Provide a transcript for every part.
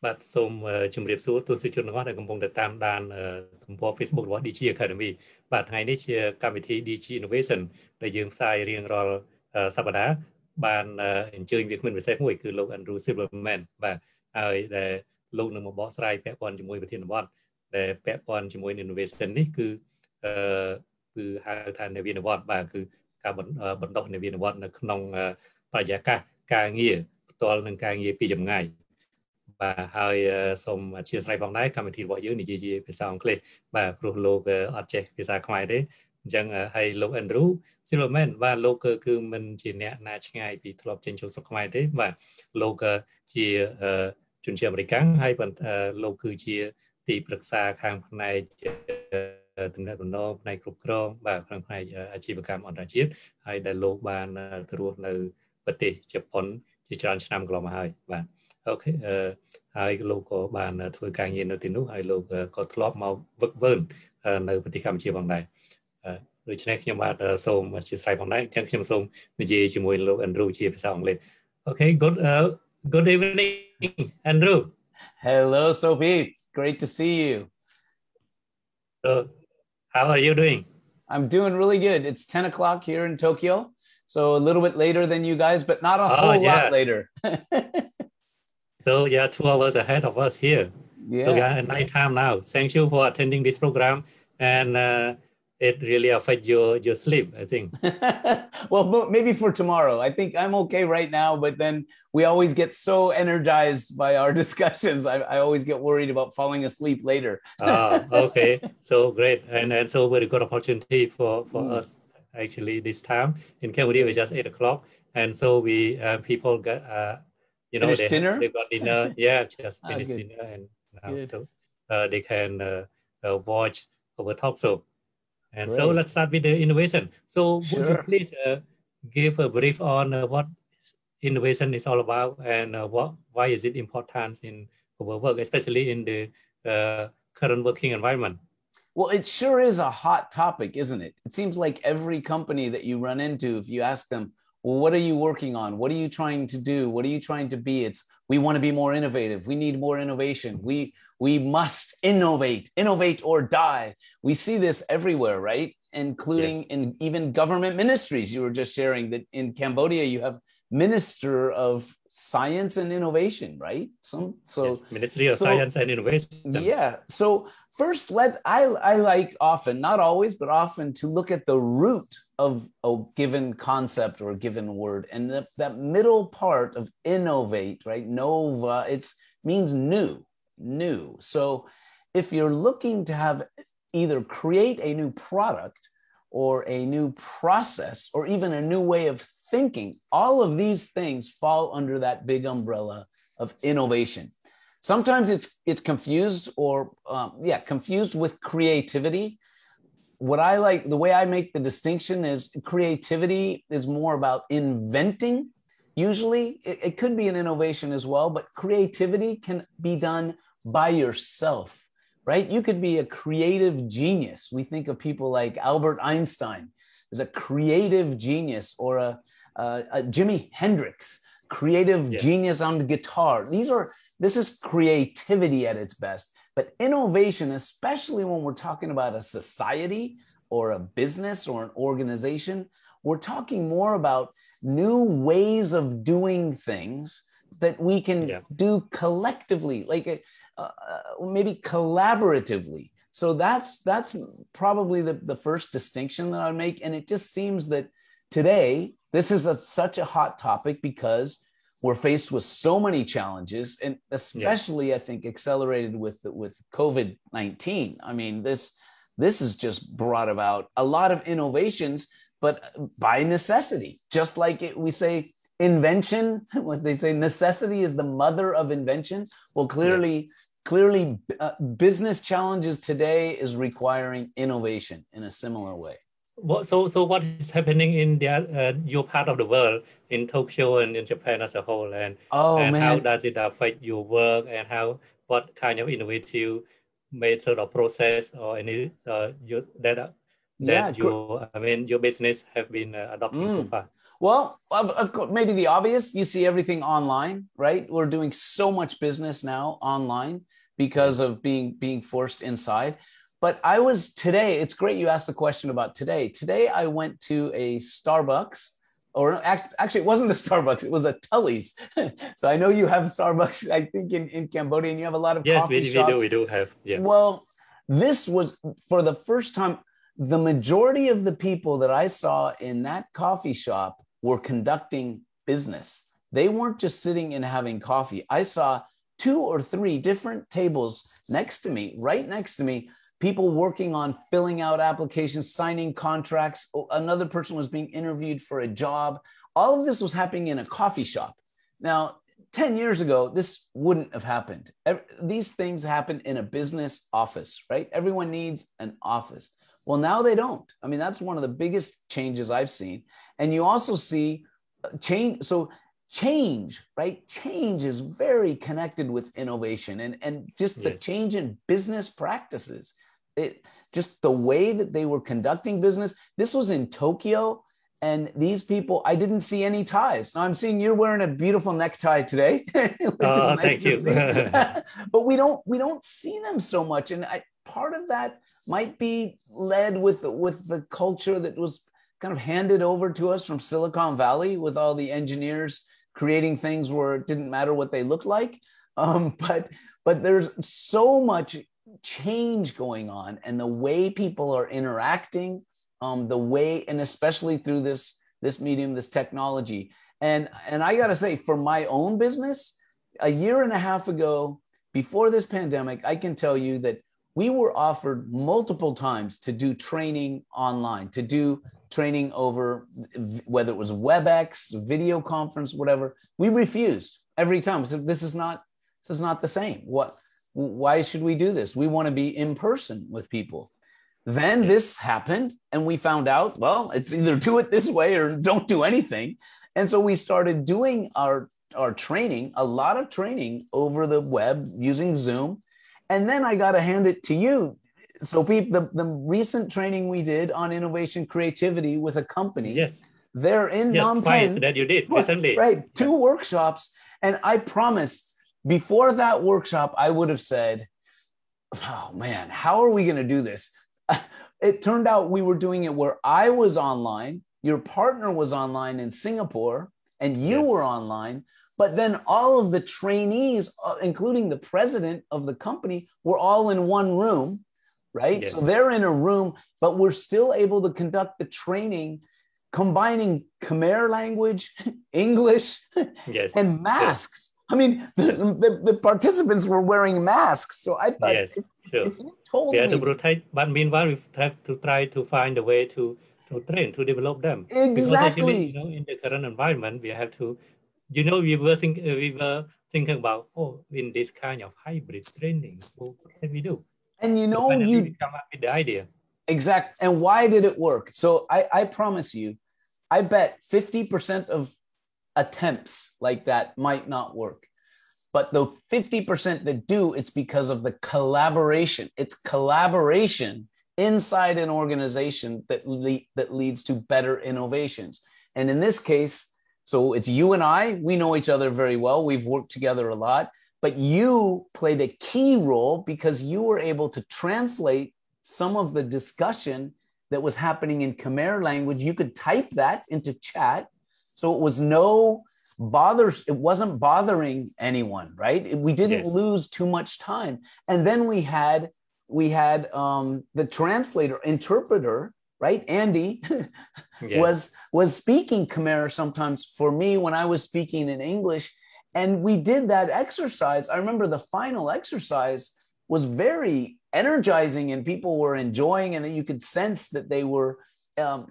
បាទសូមជម្រាបសួរទស្សនិកជនទាំងអស់ដែលកំពុងតែតាមដានទំព័រ Facebook របស់ DG Academy បាទថ្ងៃនេះជាកម្មវិធី DG Innovation ដែលយើងផ្សាយរៀងរាល់សប្តាហ៍បានអញ្ជើញវាគ្មិនពិសេសមួយគឺលោក Andrew Silberman បាទហើយដែលលោកនឹងមកបកស្រាយពាក់ព័ន្ធជាមួយប្រធានបទដែលពាក់ព័ន្ធជាមួយ Innovation នេះគឺហៅថានវានុវត្តន៍បាទគឺការបណ្ដុះនវានុវត្តន៍នៅក្នុងបរិយាកាសការងារផ្ទាល់នឹងការងារពីចម្ងាយបាទហើយសូមអធិស្ឋានផងដែរកម្មវិធីរបស់យើងនិយាយជាភាសាអង់គ្លេសបាទព្រោះលោកអត់ចេះភាសាខ្មែរទេអញ្ចឹងហើយលោក Andrew Silberman បាទលោកគឺមិនជាអ្នកណាឆ្ងាយពីធ្លាប់ចេញចូលស្រុកខ្មែរទេបាទលោកជាជនជាតិអាមេរិកហើយលោកគឺជាទីប្រឹក្សាខាងផ្នែកទំនាក់ទំនងផ្នែកគ្រប់គ្រងបាទខាងផ្នែកអាជីវកម្មអន្តរជាតិហើយដែលលោកបានទៅរស់នៅប្រទេសជប៉ុនជាច្រើនឆ្នាំកន្លងមកហើយបាទអូខេហើយលោកក៏បានធ្វើការងារនៅទីនោះហើយលោកក៏ធ្លាប់មកវឹកវើនៅប្រទេសកម្ពុជាផងដែរដូច្នេះខ្ញុំបាទសូមអធិស្ឋានផងដែរអញ្ចឹងខ្ញុំសូមនិយាយជាមួយលោក Andrew ជាភាសាអង់គ្លេសអូខេ good evening Andrew Hello Sophie great to see you so how are you doing I'm doing really good it's 10 o'clock here in Tokyo so a little bit later than you guys but not a whole lot later So yeah, 2 hours ahead of us here. Yeah. So yeah, at night time now. Thank you for attending this program, and it really affects your sleep, I think. Well, maybe for tomorrow. I think I'm okay right now, but then we always get so energized by our discussions. I always get worried about falling asleep later. Okay. So great, and so very good opportunity for us actually this time in Cambodia. It's just 8 o'clock, and so we people get. You know, they got dinner. Yeah, just finished dinner, and now so they can watch our talk show. And so let's start with the innovation. So would you please give a brief on what innovation is all about and why is it important in our work, especially in the current working environment? Well, it sure is a hot topic, isn't it? It seems like every company that you run into, if you ask them, well, what are you working on? What are you trying to do? What are you trying to be? It's we want to be more innovative. We need more innovation. We must innovate or die. We see this everywhere, right? Including in even government ministries. You were just sharing that in Cambodia, you have Minister of Science and Innovation, right? Ministry of Science and Innovation. Yeah. So first, I like often, not always, but often to look at the root of a given concept or a given word. And that middle part of innovate, right? Nova, it means new. So if you're looking to have either create a new product or a new process or even a new way of thinking, all of these things fall under that big umbrella of innovation. Sometimes it's confused or confused with creativity. What I like, the way I make the distinction is creativity is more about inventing. Usually it could be an innovation as well, but creativity can be done by yourself, right? You could be a creative genius. We think of people like Albert Einstein as a creative genius or a Jimi Hendrix, creative genius on the guitar. This is creativity at its best. But innovation, especially when we're talking about a society or a business or an organization, we're talking more about new ways of doing things that we can do collectively, like maybe collaboratively. So that's probably the first distinction that I make. And it just seems that today, this is such a hot topic because we're faced with so many challenges, and especially I think accelerated with COVID-19. I mean, this has just brought about a lot of innovations, but by necessity. Just like we say invention, what they say, necessity is the mother of invention. Well, clearly, business challenges today is requiring innovation in a similar way. So what is happening in your part of the world, in Tokyo and in Japan as a whole, and how does it affect your work, and what kind of innovative method or process or any your business have been adopting so far? Well, of course, maybe the obvious, you see everything online, right? We're doing so much business now online because of being forced inside. But I was today, it's great you asked the question about today. Today, I went to a Starbucks, or actually, it wasn't a Starbucks, it was a Tully's. So I know you have Starbucks, I think, in Cambodia, and you have a lot of Yes, coffee shops. we do have. Yeah. Well, this was for the first time, the majority of the people that I saw in that coffee shop were conducting business. They weren't just sitting and having coffee. I saw 2 or 3 different tables next to me, right next to me, people working on filling out applications, signing contracts. Another person was being interviewed for a job. All of this was happening in a coffee shop. Now, 10 years ago, this wouldn't have happened. These things happen in a business office, right? Everyone needs an office. Well, now they don't. I mean, that's one of the biggest changes I've seen. And you also see change. So change, right? Change is very connected with innovation and just the change in business practices. Just the way that they were conducting business. This was in Tokyo. And these people, I didn't see any ties. Now I'm seeing you're wearing a beautiful necktie today, which is nice thank you. But we don't see them so much. And part of that might be led with the culture that was kind of handed over to us from Silicon Valley, with all the engineers creating things where it didn't matter what they looked like. But there's so much change going on, and the way people are interacting, the way, and especially through this medium, this technology. And I got to say, for my own business, a year and a half ago, before this pandemic, I can tell you that we were offered multiple times to do training online, to do training over, whether it was WebEx, video conference, whatever. We refused every time. We said, this is not the same. Why should we do this? We want to be in person with people. Then this happened, and we found out, well, it's either do it this way or don't do anything. And so we started doing our training, a lot of training over the web using Zoom. And then I got to hand it to you. So the recent training we did on innovation creativity with a company, they're in Phnom Penh. Twice that you did recently. Right, 2 workshops. And I promise, before that workshop, I would have said, oh man, how are we going to do this? It turned out we were doing it where I was online, your partner was online in Singapore, and you were online. But then all of the trainees, including the president of the company, were all in one room, right? Yes. So they're in a room, but we're still able to conduct the training, combining Khmer language, English, and masks. I mean, the participants were wearing masks. So I thought, if you told me... to protect, but meanwhile, we have to try to find a way to train, to develop them. Exactly. Because actually, in the current environment, we have to, we were thinking about, in this kind of hybrid training, so what can we do? And you come up with the idea. Exactly. And why did it work? So I promise you, I bet 50% of attempts like that might not work. But the 50% that do, it's because of the collaboration. It's collaboration inside an organization that leads to better innovations. And in this case, so it's you and I, we know each other very well. We've worked together a lot, but you played a key role because you were able to translate some of the discussion that was happening in Khmer language. You could type that into chat. So it was it wasn't bothering anyone, right? We didn't lose too much time. And then we had the translator, interpreter, right? Andy was speaking Khmer sometimes for me when I was speaking in English. And we did that exercise. I remember the final exercise was very energizing and people were enjoying, and you could sense that they were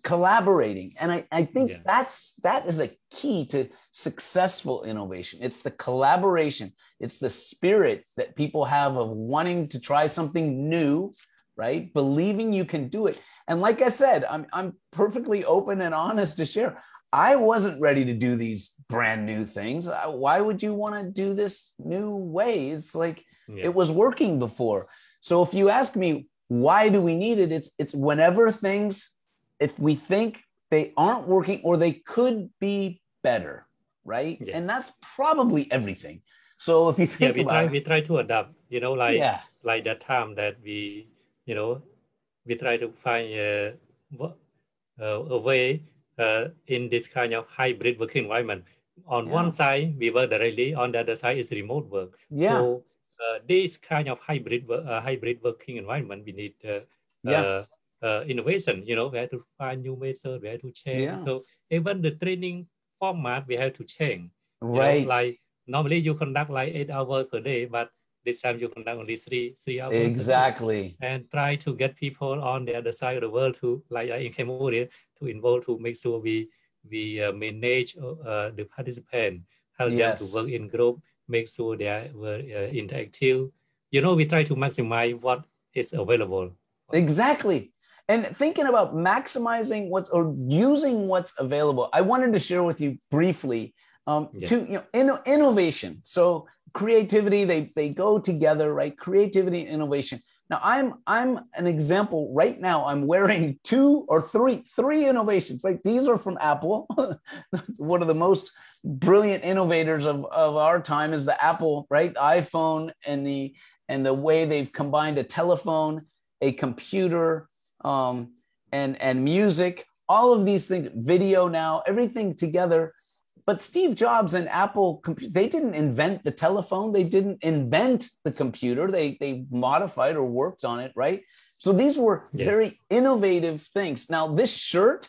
collaborating. And I think that is a key to successful innovation. It's the collaboration. It's the spirit that people have of wanting to try something new, right? Believing you can do it. And like I said, I'm perfectly open and honest to share. I wasn't ready to do these brand new things. Why would you want to do this new way? It's like it was working before. So if you ask me, why do we need it? It's whenever things, if we think they aren't working or they could be better, right? Yes. And that's probably everything. So if you think about we try to adapt, yeah, like that time that we, we try to find a way in this kind of hybrid working environment. On one side, we work directly. On the other side is remote work. Yeah. So this kind of hybrid working environment, we need innovation. We have to find new methods. We have to change. Yeah. So even the training format, we have to change. Right. Like normally you conduct like 8 hours per day, but this time you conduct only three hours. Exactly. And try to get people on the other side of the world to, like in Cambodia, to involve to make sure we manage the participant, help them to work in group, make sure they were interactive. We try to maximize what is available. Exactly. And thinking about maximizing or using what's available, I wanted to share with you briefly innovation. So creativity, they go together, right? Creativity and innovation. Now I'm an example right now. I'm wearing three innovations, right? These are from Apple. One of the most brilliant innovators of our time is the Apple, right? iPhone and the way they've combined a telephone, a computer, and music, all of these things, video now, everything together. But Steve Jobs and Apple, they didn't invent the telephone. They didn't invent the computer. They modified or worked on it, right? So these were very innovative things. Now, this shirt,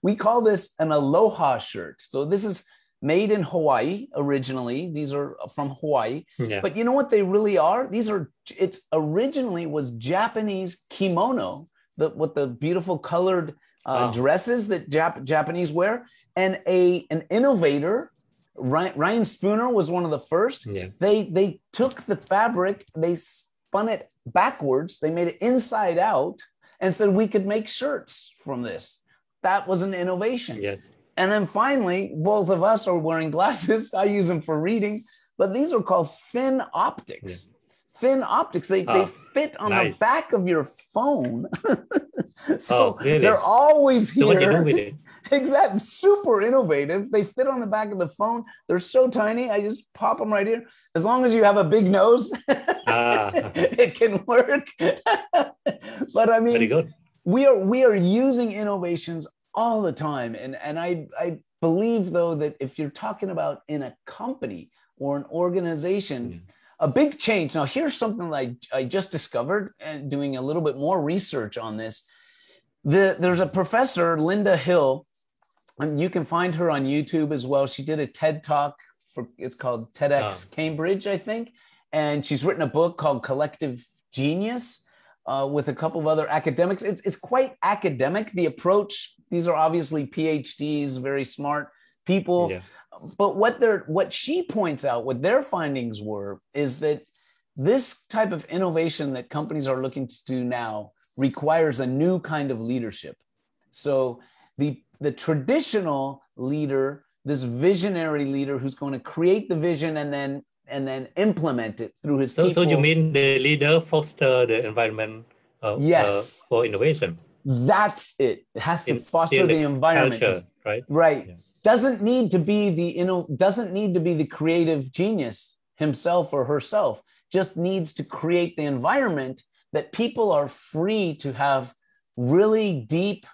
we call this an Aloha shirt. So this is made in Hawaii originally. These are from Hawaii. Yeah. But you know what they really are? It originally was Japanese kimono, with the beautiful colored dresses that Japanese wear. And an innovator, Ryan Spooner was one of the first. Yeah. They took the fabric, they spun it backwards, they made it inside out, and said we could make shirts from this. That was an innovation. Yes. And then finally, both of us are wearing glasses. I use them for reading, but these are called thin optics. Yeah. Thin optics. They fit on the back of your phone. So really? They're always here. So what do you do with it? Exactly. Super innovative. They fit on the back of the phone. They're so tiny. I just pop them right here. As long as you have a big nose, it can work. But I mean, very good. We are using innovations all the time. And I believe, though, that if you're talking about in a company or an organization, a big change. Now, here's something I just discovered and doing a little bit more research on this. There's a professor, Linda Hill, and you can find her on YouTube as well. She did a TED Talk it's called TEDx Cambridge, I think. And she's written a book called Collective Genius with a couple of other academics. It's quite academic, the approach. These are obviously PhDs, very smart people. Yeah. But what she points out, what their findings were, is that this type of innovation that companies are looking to do now requires a new kind of leadership. So the traditional leader, this visionary leader who's going to create the vision and then implement it through his people. So you mean the leader foster the environment for innovation? That's it. It has to foster the environment. Culture, right? Right. Yeah. Doesn't need to be the creative genius himself or herself. Just needs to create the environment that people are free to have really deep,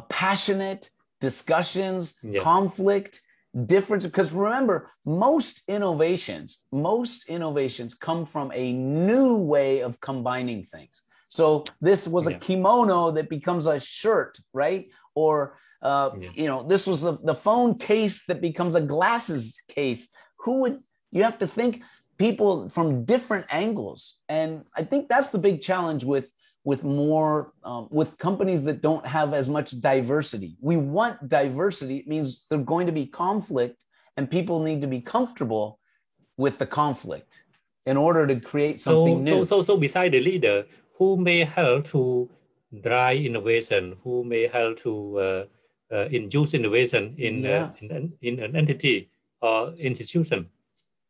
passionate discussions, conflict, difference. Because remember, most innovations come from a new way of combining things. So this was a kimono that becomes a shirt, right? Or this was the phone case that becomes a glasses case. You have to think people from different angles. And I think that's the big challenge with companies that don't have as much diversity. We want diversity. It means there's going to be conflict, and people need to be comfortable with the conflict in order to create something new. So beside the leader, who may help to drive innovation, who may help to induce innovation in an entity or institution?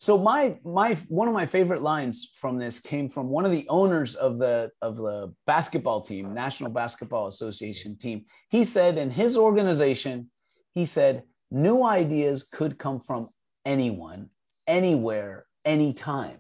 So my one of my favorite lines from this came from one of the owners of the basketball team, National Basketball Association team. He said in his organization, he said, new ideas could come from anyone, anywhere, anytime.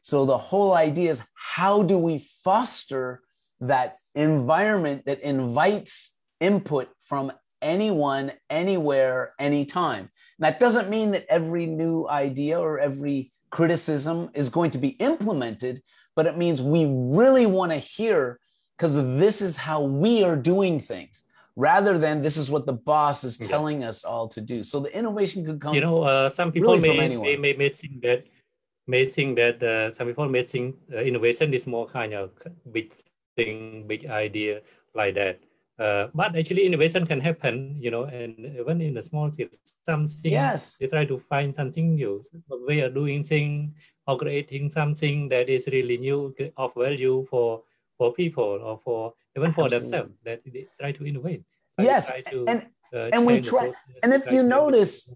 So the whole idea is, how do we foster that environment that invites input from anyone, anywhere, anytime? And that doesn't mean that every new idea or every criticism is going to be implemented, but it means we really want to hear, because this is how we are doing things, rather than this is what the boss is telling us all to do. So the innovation could come, some people really from anyone. may think that some people may think innovation is more kind of big thing, big idea like that. But actually innovation can happen, and even in a small scale, something, they try to find something new, way of doing things, or creating something that is really new, of value for people, or for even for themselves, that they try to innovate. And we try, and if you notice,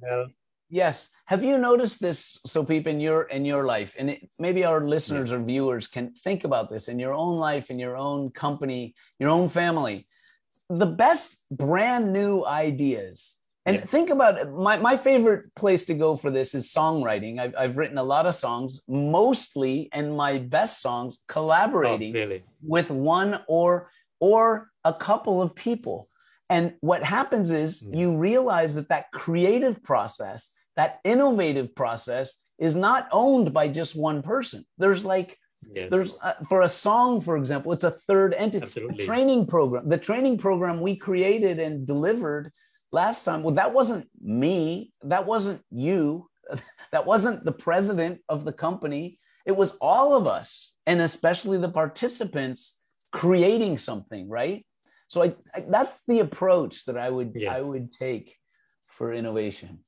yes, have you noticed this, Sopeep, in your life, and maybe our listeners or viewers can think about this in your own life, in your own company, your own family, the best brand new ideas. And think about it. My favorite place to go for this is songwriting. I've written a lot of songs, mostly, and my best songs collaborating with one or a couple of people. And what happens is you realize that creative process, that innovative process, is not owned by just one person. There's for a song, for example, it's a third entity. Absolutely. The training program we created and delivered last time, well, that wasn't me, that wasn't you, that wasn't the president of the company. It was all of us, and especially the participants, creating something, right? So that's the approach that I would take for innovation.